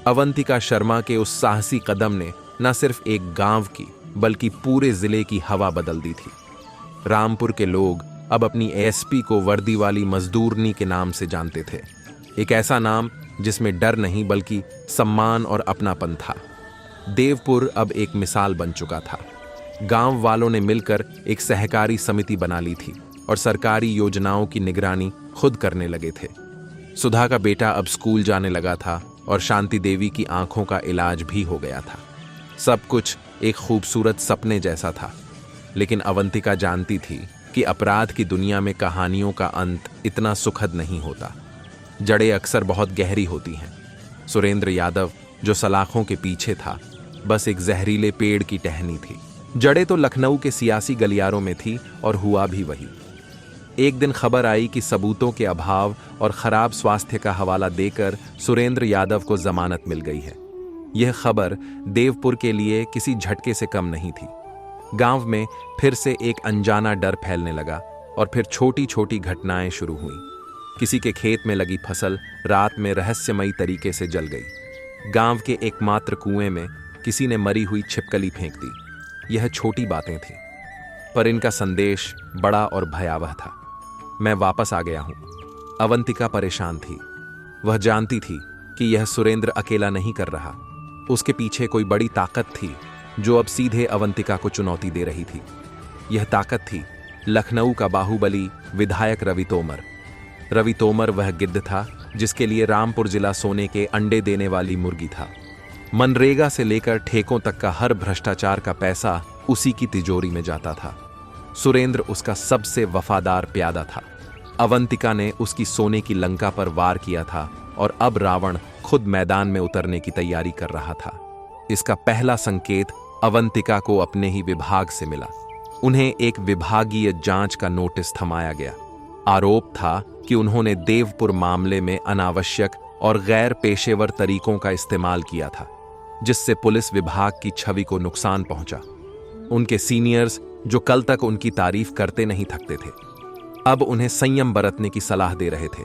Speaker 1: अवंतिका शर्मा के उस साहसी कदम ने न सिर्फ एक गांव की बल्कि पूरे जिले की हवा बदल दी थी। रामपुर के लोग अब अपनी एसपी को वर्दी वाली मजदूरनी के नाम से जानते थे। एक ऐसा नाम जिसमें डर नहीं बल्कि सम्मान और अपनापन था। देवपुर अब एक मिसाल बन चुका था। गांव वालों ने मिलकर एक सहकारी समिति बना ली थी और सरकारी योजनाओं की निगरानी खुद करने लगे थे। सुधा का बेटा अब स्कूल जाने लगा था और शांति देवी की आंखों का इलाज भी हो गया था। सब कुछ एक खूबसूरत सपने जैसा था, लेकिन अवंतिका जानती थी कि अपराध की दुनिया में कहानियों का अंत इतना सुखद नहीं होता। जड़ें अक्सर बहुत गहरी होती हैं। सुरेंद्र यादव जो सलाखों के पीछे था, बस एक जहरीले पेड़ की टहनी थी। जड़ें तो लखनऊ के सियासी गलियारों में थी और हुआ भी वही। एक दिन खबर आई कि सबूतों के अभाव और खराब स्वास्थ्य का हवाला देकर सुरेंद्र यादव को जमानत मिल गई है। यह खबर देवपुर के लिए किसी झटके से कम नहीं थी। गांव में फिर से एक अनजाना डर फैलने लगा और फिर छोटी छोटी घटनाएं शुरू हुई। किसी के खेत में लगी फसल रात में रहस्यमयी तरीके से जल गई। गांव के एकमात्र कुएं में किसी ने मरी हुई छिपकली फेंक दी। यह छोटी बातें थीं, पर इनका संदेश बड़ा और भयावह था। मैं वापस आ गया हूं। अवंतिका परेशान थी। वह जानती थी कि यह सुरेंद्र अकेला नहीं कर रहा। उसके पीछे कोई बड़ी ताकत थी जो अब सीधे अवंतिका को चुनौती दे रही थी। यह ताकत थी लखनऊ का बाहुबली विधायक रवि तोमर। रवि तोमर वह गिद्ध था जिसके लिए रामपुर जिला सोने के अंडे देने वाली मुर्गी था। मनरेगा से लेकर ठेकों तक का हर भ्रष्टाचार का पैसा उसी की तिजोरी में जाता था। सुरेंद्र उसका सबसे वफादार प्यादा था। अवंतिका ने उसकी सोने की लंका पर वार किया था और अब रावण खुद मैदान में उतरने की तैयारी कर रहा था। इसका पहला संकेत अवंतिका को अपने ही विभाग से मिला। उन्हें एक विभागीय जांच का नोटिस थमाया गया। आरोप था कि उन्होंने देवपुर मामले में अनावश्यक और गैर पेशेवर तरीकों का इस्तेमाल किया था, जिससे पुलिस विभाग की छवि को नुकसान पहुंचा। उनके सीनियर्स जो कल तक उनकी तारीफ करते नहीं थकते थे, अब उन्हें संयम बरतने की सलाह दे रहे थे।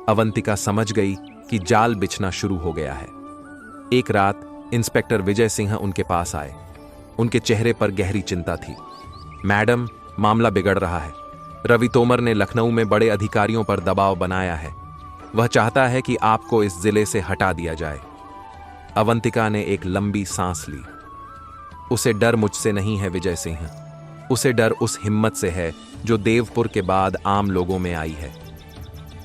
Speaker 1: अवंतिका समझ गई कि जाल बिछना शुरू हो गया है। एक रात इंस्पेक्टर विजय सिंह उनके पास आए। उनके चेहरे पर गहरी चिंता थी। मैडम, मामला बिगड़ रहा है। रवि तोमर ने लखनऊ में बड़े अधिकारियों पर दबाव बनाया है। वह चाहता है कि आपको इस जिले से हटा दिया जाए। अवंतिका ने एक लंबी सांस ली। उसे डर मुझसे नहीं है विजय सिंह, उसे डर उस हिम्मत से है जो देवपुर के बाद आम लोगों में आई है।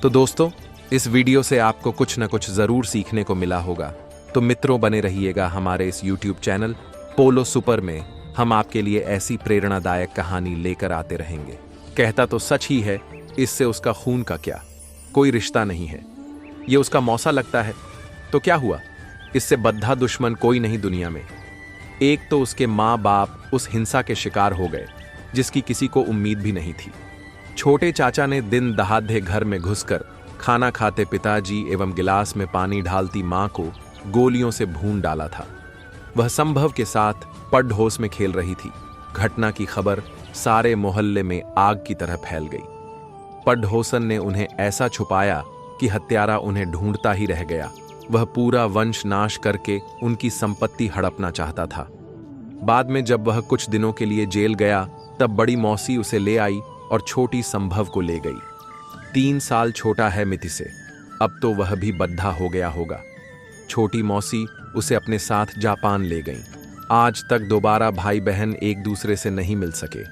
Speaker 1: तो दोस्तों, इस वीडियो से आपको कुछ न कुछ जरूर सीखने को मिला होगा। तो मित्रों, बने रहिएगा हमारे इस YouTube चैनल पोलो सुपर में। हम आपके लिए ऐसी प्रेरणादायक कहानी लेकर आते रहेंगे। कहता तो सच ही है, इससे उसका खून का क्या, कोई रिश्ता नहीं है। ये उसका मौसा लगता है तो क्या हुआ, इससे बद्धा दुश्मन कोई नहीं दुनिया में। एक तो उसके माँ बाप उस हिंसा के शिकार हो गए जिसकी किसी को उम्मीद भी नहीं थी। छोटे चाचा ने दिन दहाड़े घर में घुसकर खाना खाते पिताजी एवं गिलास में पानी ढालती माँ को गोलियों से भून डाला था। वह संभव के साथ पड़ढोस में खेल रही थी। घटना की खबर सारे मोहल्ले में आग की तरह फैल गई। पड़ढोसन ने उन्हें ऐसा छुपाया कि हत्यारा उन्हें ढूंढता ही रह गया। वह पूरा वंश नाश करके उनकी संपत्ति हड़पना चाहता था। बाद में जब वह कुछ दिनों के लिए जेल गया, तब बड़ी मौसी उसे ले आई और छोटी संभव को ले गई। 3 साल छोटा है मिति से। अब तो वह भी बद्धा हो गया होगा। छोटी मौसी उसे अपने साथ जापान ले गई। आज तक दोबारा भाई बहन एक दूसरे से नहीं मिल सके,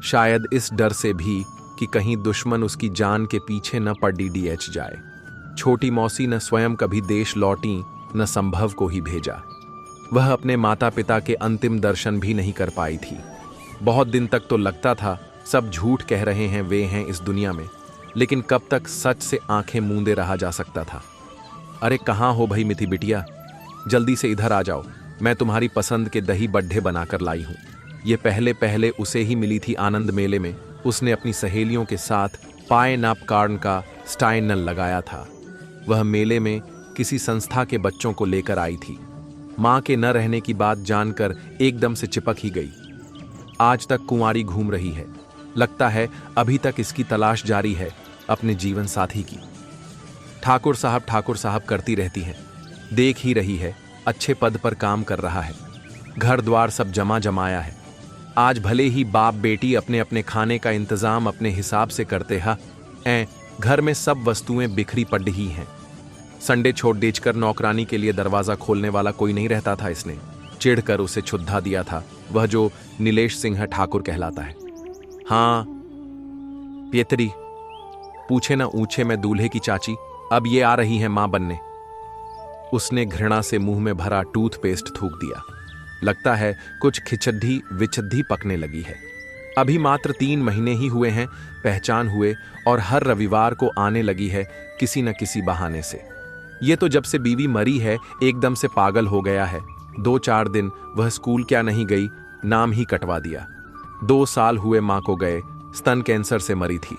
Speaker 1: शायद इस डर से भी कि कहीं दुश्मन उसकी जान के पीछे न पड़ DDH जाए। छोटी मौसी न स्वयं कभी देश लौटी, न संभव को ही भेजा। वह अपने माता पिता के अंतिम दर्शन भी नहीं कर पाई थी। बहुत दिन तक तो लगता था सब झूठ कह रहे हैं, वे हैं इस दुनिया में, लेकिन कब तक सच से आंखें मूंदे रहा जा सकता था। अरे कहाँ हो भाई मिति बिटिया, जल्दी से इधर आ जाओ, मैं तुम्हारी पसंद के दही बड्ढे बनाकर लाई हूँ। ये पहले पहले उसे ही मिली थी आनंद मेले में। उसने अपनी सहेलियों के साथ पाइनएप्पल का स्टाइनल लगाया था। वह मेले में किसी संस्था के बच्चों को लेकर आई थी। माँ के न रहने की बात जानकर एकदम से चिपक ही गई। आज तक कुंवारी घूम रही है। लगता है अभी तक इसकी तलाश जारी है अपने जीवन साथी की। ठाकुर साहब करती रहती है। देख ही रही है, अच्छे पद पर काम कर रहा है, घर द्वार सब जमाया है। आज भले ही बाप बेटी अपने अपने खाने का इंतजाम अपने हिसाब से करते हैं, घर में सब वस्तुएं बिखरी पड़ी ही हैं। संडे छोड़ बेचकर नौकरानी के लिए दरवाजा खोलने वाला कोई नहीं रहता था। इसने चिढ़कर उसे छुद्धा दिया था, वह जो नीलेश सिंह ठाकुर कहलाता है। हाँ पियतरी, पूछे न ऊंचे में दूल्हे की चाची, अब ये आ रही है मां बनने। उसने घृणा से मुंह में भरा टूथपेस्ट थूक दिया। लगता है कुछ खिचड्डी विचड्डी पकने लगी है। अभी मात्र 3 महीने ही हुए हैं पहचान हुए, और हर रविवार को आने लगी है किसी न किसी बहाने से। ये तो जब से बीवी मरी है एकदम से पागल हो गया है। 2-4 दिन वह स्कूल क्या नहीं गई, नाम ही कटवा दिया। 2 साल हुए मां को गए, स्तन कैंसर से मरी थी।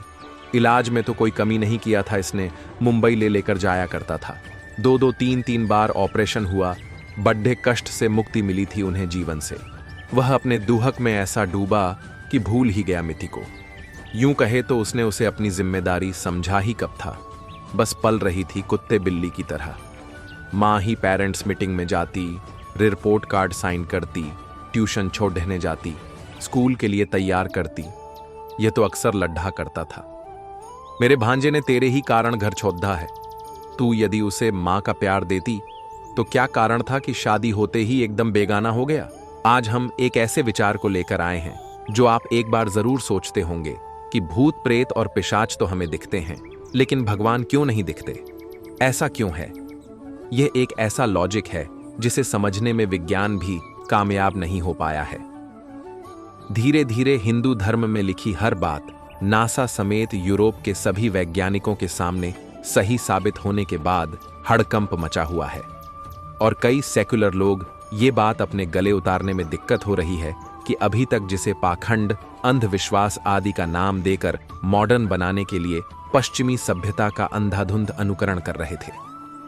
Speaker 1: इलाज में तो कोई कमी नहीं किया था इसने, मुंबई लेकर जाया करता था। 2-2, 3-3 बार ऑपरेशन हुआ। बड्ढे कष्ट से मुक्ति मिली थी उन्हें जीवन से। वह अपने दुहक में ऐसा डूबा कि भूल ही गया मिति को। यूं कहे तो उसने उसे अपनी जिम्मेदारी समझा ही कब था। बस पल रही थी कुत्ते बिल्ली की तरह। माँ ही पेरेंट्स मीटिंग में जाती, रिपोर्ट कार्ड साइन करती, ट्यूशन छोड़ने जाती, स्कूल के लिए तैयार करती। यह तो अक्सर लड्ढा करता था, मेरे भांजे ने तेरे ही कारण घर छोड़ा है। तू यदि उसे माँ का प्यार देती तो क्या कारण था कि शादी होते ही एकदम बेगाना हो गया। आज हम एक ऐसे विचार को लेकर आए हैं जो आप एक बार जरूर सोचते होंगे कि भूत प्रेत और पिशाच तो हमें दिखते हैं, लेकिन भगवान क्यों नहीं दिखते? ऐसा क्यों है? यह एक ऐसा लॉजिक है जिसे समझने में विज्ञान भी कामयाब नहीं हो पाया है। धीरे धीरे हिंदू धर्म में लिखी हर बात नासा समेत यूरोप के सभी वैज्ञानिकों के सामने सही साबित होने के बाद हड़कंप मचा हुआ है, और कई सेक्युलर लोग ये बात अपने गले उतारने में दिक्कत हो रही है कि अभी तक जिसे पाखंड, अंधविश्वास आदि का नाम देकर मॉडर्न बनाने के लिए पश्चिमी सभ्यता का अंधाधुंध अनुकरण कर रहे थे,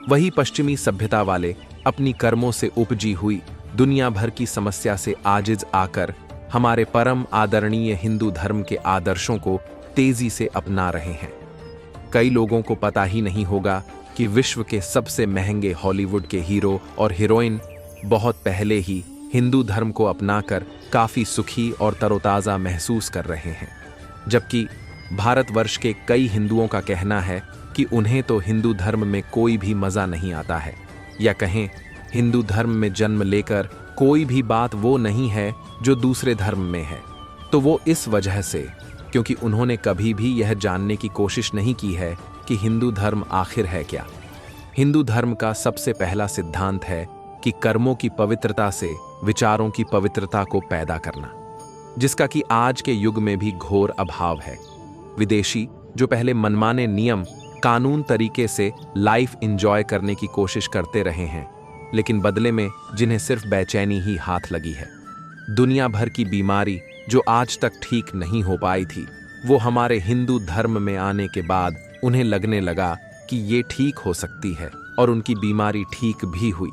Speaker 1: वही पश्चिमी सभ्यता वाले अपनी कर्मों से उपजी हुई दुनिया भर की समस्या से आजिज आकर हमारे परम आदरणीय हिंदू धर्म के आदर्शों को तेजी से अपना रहे हैं। कई लोगों को पता ही नहीं होगा कि विश्व के सबसे महंगे हॉलीवुड के हीरो और हीरोइन बहुत पहले ही हिंदू धर्म को अपनाकर काफी सुखी और तरोताजा महसूस कर रहे हैं, जबकि भारतवर्ष के कई हिंदुओं का कहना है कि उन्हें तो हिंदू धर्म में कोई भी मजा नहीं आता है, या कहें हिंदू धर्म में जन्म लेकर कोई भी बात वो नहीं है जो दूसरे धर्म में है। तो वो इस वजह से क्योंकि उन्होंने कभी भी यह जानने की कोशिश नहीं की है कि हिंदू धर्म आखिर है क्या। हिंदू धर्म का सबसे पहला सिद्धांत है कि कर्मों की पवित्रता से विचारों की पवित्रता को पैदा करना, जिसका कि आज के युग में भी घोर अभाव है। विदेशी जो पहले मनमाने नियम कानून तरीके से लाइफ एंजॉय करने की कोशिश करते रहे हैं, लेकिन बदले में जिन्हें सिर्फ बेचैनी ही हाथ लगी है। दुनिया भर की बीमारी जो आज तक ठीक नहीं हो पाई थी, वो हमारे हिंदू धर्म में आने के बाद उन्हें लगने लगा कि ये ठीक हो सकती है, और उनकी बीमारी ठीक भी हुई।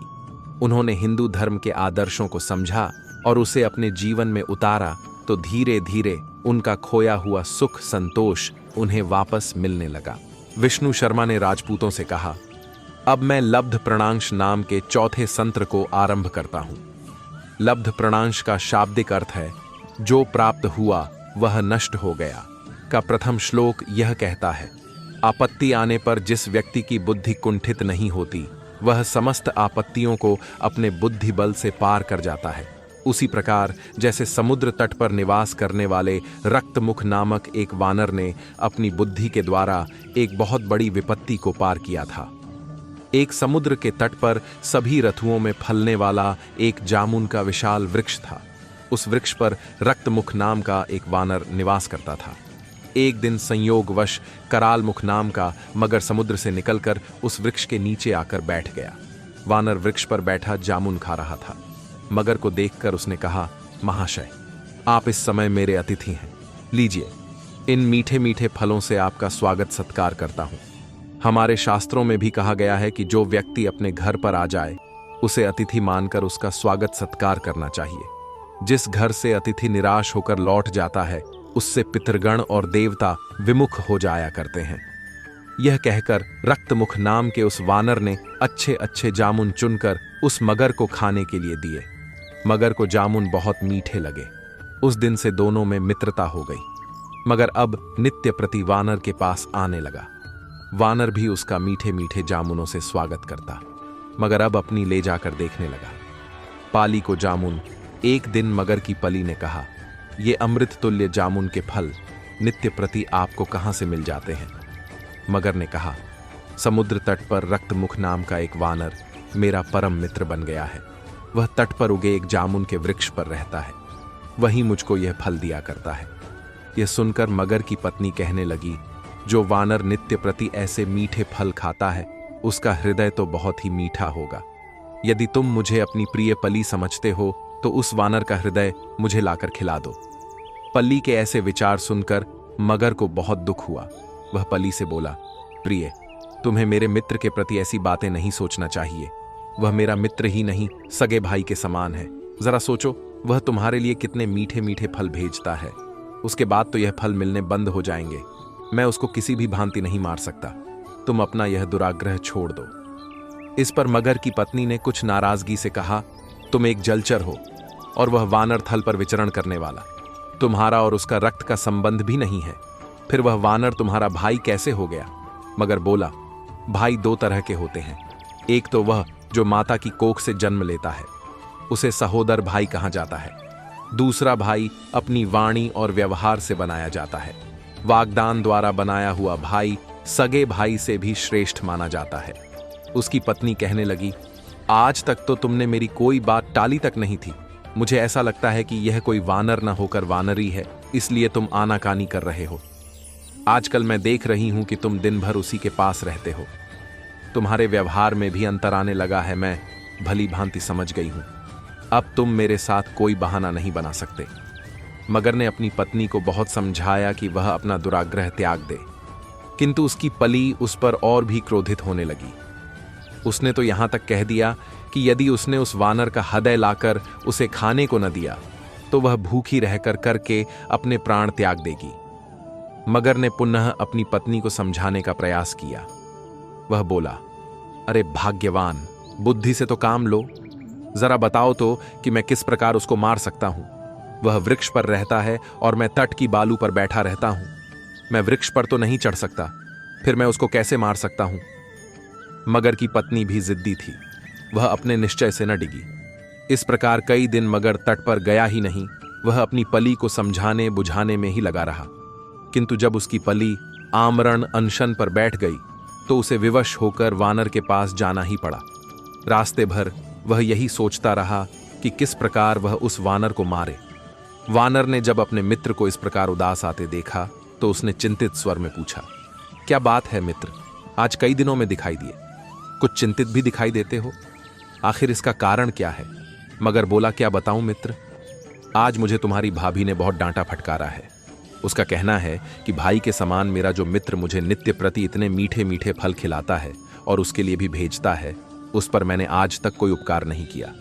Speaker 1: उन्होंने हिंदू धर्म के आदर्शों को समझा और उसे अपने जीवन में उतारा, तो धीरे धीरे उनका खोया हुआ सुख संतोष उन्हें वापस मिलने लगा। विष्णु शर्मा ने राजपूतों से कहा, अब मैं लब्ध प्रणांश नाम के चौथे संत्र को आरंभ करता हूं। लब्ध प्रणांश का शाब्दिक अर्थ है जो प्राप्त हुआ वह नष्ट हो गया का प्रथम श्लोक यह कहता है, आपत्ति आने पर जिस व्यक्ति की बुद्धि कुंठित नहीं होती वह समस्त आपत्तियों को अपने बुद्धि बल से पार कर जाता है। उसी प्रकार जैसे समुद्र तट पर निवास करने वाले रक्तमुख नामक एक वानर ने अपनी बुद्धि के द्वारा एक बहुत बड़ी विपत्ति को पार किया था। एक समुद्र के तट पर सभी ऋतुओं में फलने वाला एक जामुन का विशाल वृक्ष था। उस वृक्ष पर रक्तमुख नाम का एक वानर निवास करता था। एक दिन संयोगवश कराल मुख नाम का मगर समुद्र से निकलकर उस वृक्ष के नीचे आकर बैठ गया। वानर वृक्ष पर बैठा जामुन खा रहा था। मगर को देखकर उसने कहा, महाशय, आप इस समय मेरे अतिथि हैं, लीजिए, इन मीठे मीठे फलों से आपका स्वागत सत्कार करता हूं। हमारे शास्त्रों में भी कहा गया है कि जो व्यक्ति अपने घर पर आ जाए उसे अतिथि मानकर उसका स्वागत सत्कार करना चाहिए। जिस घर से अतिथि निराश होकर लौट जाता है उससे पितृगण और देवता विमुख हो जाया करते हैं। यह कहकर रक्तमुख नाम के उस वानर ने अच्छे अच्छे जामुन चुनकर उस मगर को खाने के लिए दिए। मगर को जामुन बहुत मीठे लगे। उस दिन से दोनों में मित्रता हो गई। मगर अब नित्य प्रति वानर के पास आने लगा। वानर भी उसका मीठे मीठे जामुनों से स्वागत करता, मगर अब अपनी ले जाकर देखने लगा। पाली को जामुन। एक दिन मगर की पली ने कहा, ये अमृत तुल्य जामुन के फल नित्य प्रति आपको कहां से मिल जाते हैं? मगर ने कहा, समुद्र तट पर रक्तमुख नाम का एक वानर मेरा परम मित्र बन गया है। वह तट पर उगे एक जामुन के वृक्ष पर रहता है, वही मुझको यह फल दिया करता है। यह सुनकर मगर की पत्नी कहने लगी, जो वानर नित्य प्रति ऐसे मीठे फल खाता है उसका हृदय तो बहुत ही मीठा होगा। यदि तुम मुझे अपनी प्रिय पली समझते हो तो उस वानर का हृदय मुझे लाकर खिला दो। पली के ऐसे विचार सुनकर मगर को बहुत दुख हुआ। वह पली से बोला, प्रिय, तुम्हें मेरे मित्र के प्रति ऐसी बातें नहीं सोचना चाहिए। वह मेरा मित्र ही नहीं, सगे भाई के समान है। जरा सोचो, वह तुम्हारे लिए कितने मीठे मीठे फल भेजता है। उसके बाद तो यह फल मिलने बंद हो जाएंगे। मैं उसको किसी भी भांति नहीं मार सकता। तुम अपना यह दुराग्रह छोड़ दो। इस पर मगर की पत्नी ने कुछ नाराजगी से कहा, तुम एक जलचर हो और वह वानर थल पर विचरण करने वाला। तुम्हारा और उसका रक्त का संबंध भी नहीं है, फिर वह वानर तुम्हारा भाई कैसे हो गया? मगर बोला, भाई दो तरह के होते हैं। एक तो वह जो माता की कोख से जन्म लेता है, उसे सहोदर भाई कहा जाता है। दूसरा भाई अपनी वाणी और व्यवहार से बनाया जाता है। वाग्दान द्वारा बनाया हुआ भाई सगे भाई से भी श्रेष्ठ माना जाता है। उसकी पत्नी कहने लगी, आज तक तो तुमने मेरी कोई बात टाली तक नहीं थी। मुझे ऐसा लगता है कि यह कोई वानर न होकर वानरी है, इसलिए तुम आनाकानी कर रहे हो। आजकल मैं देख रही हूं कि तुम दिन भर उसी के पास रहते हो। तुम्हारे व्यवहार में भी अंतर आने लगा है, मैं भली भांति समझ गई हूं। अब तुम मेरे साथ कोई बहाना नहीं बना सकते। मगर ने अपनी पत्नी को बहुत समझाया कि वह अपना दुराग्रह त्याग दे, किंतु उसकी पली उस पर और भी क्रोधित होने लगी। उसने तो यहां तक कह दिया कि यदि उसने उस वानर का हृदय लाकर उसे खाने को न दिया तो वह भूखी रहकर करके अपने प्राण त्याग देगी। मगर ने पुनः अपनी पत्नी को समझाने का प्रयास किया। वह बोला, अरे भाग्यवान, बुद्धि से तो काम लो। जरा बताओ तो कि मैं किस प्रकार उसको मार सकता हूं। वह वृक्ष पर रहता है और मैं तट की बालू पर बैठा रहता हूं। मैं वृक्ष पर तो नहीं चढ़ सकता, फिर मैं उसको कैसे मार सकता हूं? मगर की पत्नी भी जिद्दी थी, वह अपने निश्चय से न डिगी। इस प्रकार कई दिन मगर तट पर गया ही नहीं। वह अपनी पली को समझाने बुझाने में ही लगा रहा, किंतु जब उसकी पली आमरण अनशन पर बैठ गई तो उसे विवश होकर वानर के पास जाना ही पड़ा। रास्ते भर वह यही सोचता रहा कि किस प्रकार वह उस वानर को मारे। वानर ने जब अपने मित्र को इस प्रकार उदास आते देखा तो उसने चिंतित स्वर में पूछा, क्या बात है मित्र, आज कई दिनों में दिखाई दिए, कुछ चिंतित भी दिखाई देते हो। आखिर इसका कारण क्या है? मगर बोला, क्या बताऊं मित्र, आज मुझे तुम्हारी भाभी ने बहुत डांटा फटकारा है। उसका कहना है कि भाई के समान मेरा जो मित्र मुझे नित्य प्रति इतने मीठे मीठे फल खिलाता है और उसके लिए भी भेजता है, उस पर मैंने आज तक कोई उपकार नहीं किया।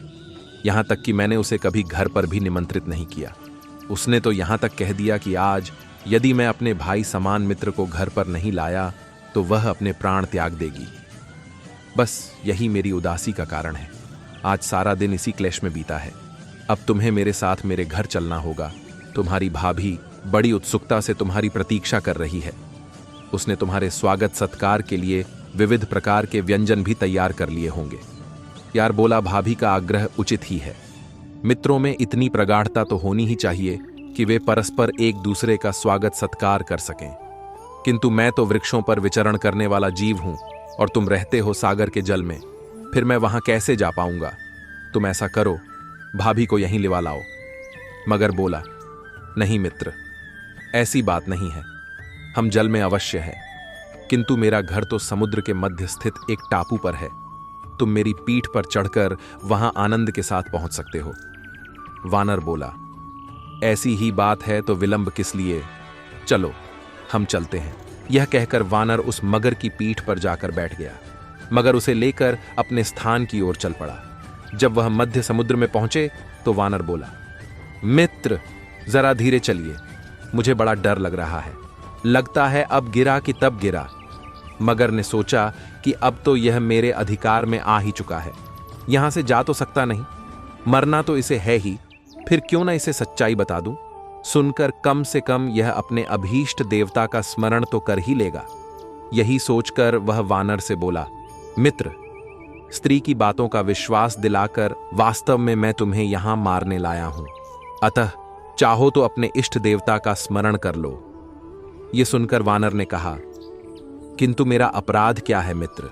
Speaker 1: यहां तक कि मैंने उसे कभी घर पर भी निमंत्रित नहीं किया। उसने तो यहां तक कह दिया कि आज यदि मैं अपने भाई समान मित्र को घर पर नहीं लाया तो वह अपने प्राण त्याग देगी। बस यही मेरी उदासी का कारण है। आज सारा दिन इसी क्लेश में बीता है। अब तुम्हें मेरे साथ मेरे घर चलना होगा। तुम्हारी भाभी बड़ी उत्सुकता से तुम्हारी प्रतीक्षा कर रही है। उसने तुम्हारे स्वागत सत्कार के लिए विविध प्रकार के व्यंजन भी तैयार कर लिए होंगे। यार बोला, भाभी का आग्रह उचित ही है। मित्रों में इतनी प्रगाढ़ता तो होनी ही चाहिए कि वे परस्पर एक दूसरे का स्वागत सत्कार कर सकें। किंतु मैं तो वृक्षों पर विचरण करने वाला जीव हूं और तुम रहते हो सागर के जल में, फिर मैं वहां कैसे जा पाऊंगा? तुम ऐसा करो, भाभी को यहीं लिवा लाओ। मगर बोला, नहीं मित्र, ऐसी बात नहीं है। हम जल में अवश्य है, किंतु मेरा घर तो समुद्र के मध्य स्थित एक टापू पर है। तुम मेरी पीठ पर चढ़कर वहां आनंद के साथ पहुंच सकते हो। वानर बोला, ऐसी ही बात है तो विलंब किस लिए? चलो हम चलते हैं। यह कहकर वानर उस मगर की पीठ पर जाकर बैठ गया। मगर उसे लेकर अपने स्थान की ओर चल पड़ा। जब वह मध्य समुद्र में पहुंचे तो वानर बोला, मित्र, जरा धीरे चलिए, मुझे बड़ा डर लग रहा है। लगता है अब गिरा कि तब गिरा। मगर ने सोचा कि अब तो यह मेरे अधिकार में आ ही चुका है, यहां से जा तो सकता नहीं, मरना तो इसे है ही, फिर क्यों ना इसे सच्चाई बता दूं। सुनकर कम से कम यह अपने अभीष्ट देवता का स्मरण तो कर ही लेगा। यही सोचकर वह वानर से बोला, मित्र, स्त्री की बातों का विश्वास दिलाकर वास्तव में मैं तुम्हें यहां मारने लाया हूं, अतः चाहो तो अपने इष्ट देवता का स्मरण कर लो। यह सुनकर वानर ने कहा, किंतु मेरा अपराध क्या है मित्र?